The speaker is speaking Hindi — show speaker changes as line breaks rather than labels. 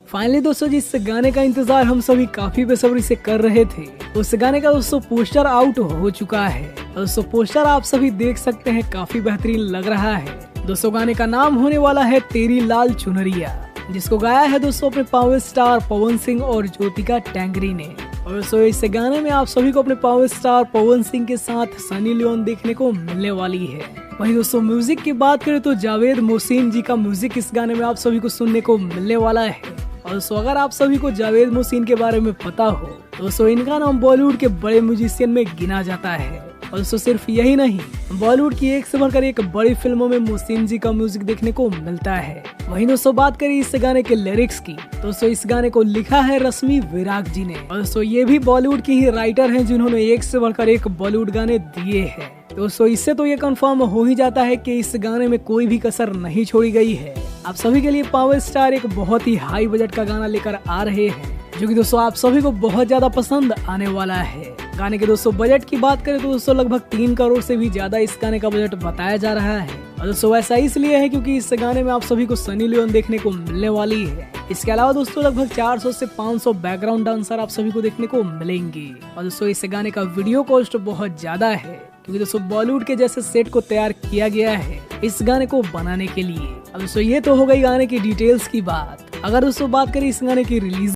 फाइनली दोस्तों जिस गाने का इंतजार हम सभी काफी बेसब्री से कर रहे थे, उस गाने का दोस्तों पोस्टर आउट हो चुका है। दोस्तों पोस्टर आप सभी देख सकते हैं, काफी बेहतरीन लग रहा है। दोस्तों गाने का नाम होने वाला है तेरी लाल चुनरिया, जिसको गाया है दोस्तों अपने पावर स्टार पवन सिंह और ज्योतिका टेंगरी ने। और दोस्तों इस गाने में आप सभी को अपने पावर स्टार पवन सिंह के साथ सनी लियोन देखने को मिलने वाली है। वहीं दोस्तों म्यूजिक की बात करें तो जावेद मोहसिन जी का म्यूजिक इस गाने में आप सभी को सुनने को मिलने वाला है। और दोस्तों अगर आप सभी को जावेद मोहसिन के बारे में पता हो, दोस्तों इनका नाम बॉलीवुड के बड़े म्यूजिशियन में गिना जाता है। और दोस्तों सिर्फ यही नहीं, बॉलीवुड की एक से बढ़कर एक बड़ी फिल्मों में मोहसिन जी का म्यूजिक देखने को मिलता है। वहीं दोस्तों बात करें इस गाने के लिरिक्स की, दोस्तों इस गाने को लिखा है रश्मि विराग जी ने। और दोस्तों ये भी बॉलीवुड की ही राइटर हैं जिन्होंने एक से बढ़कर एक बॉलीवुड गाने दिए हैं। दोस्तों इससे तो ये कंफर्म हो ही जाता है कि इस गाने में कोई भी कसर नहीं छोड़ी गई है। आप सभी के लिए पावर स्टार एक बहुत ही हाई बजट का गाना लेकर आ रहे हैं, जो कि दोस्तों आप सभी को बहुत ज्यादा पसंद आने वाला है। गाने के दोस्तों बजट की बात करें तो दोस्तों लगभग 3 करोड़ से भी ज्यादा इस गाने का बजट बताया जा रहा है। और दोस्तों ऐसा इसलिए है क्योंकि इस गाने में आप सभी को सनी लियोन देखने को मिलने वाली है। इसके अलावा दोस्तों लगभग 400 से 500 बैकग्राउंड डांसर आप सभी को देखने को मिलेंगे। और दोस्तों इस गाने का वीडियो कॉस्ट बहुत ज्यादा है, क्योंकि दोस्तों बॉलीवुड के जैसे सेट को तैयार किया गया है इस गाने को बनाने के लिए। अब दोस्तों ये तो हो गई गाने की डिटेल्स की बात। अगर दोस्तों बात करें इस गाने की रिलीज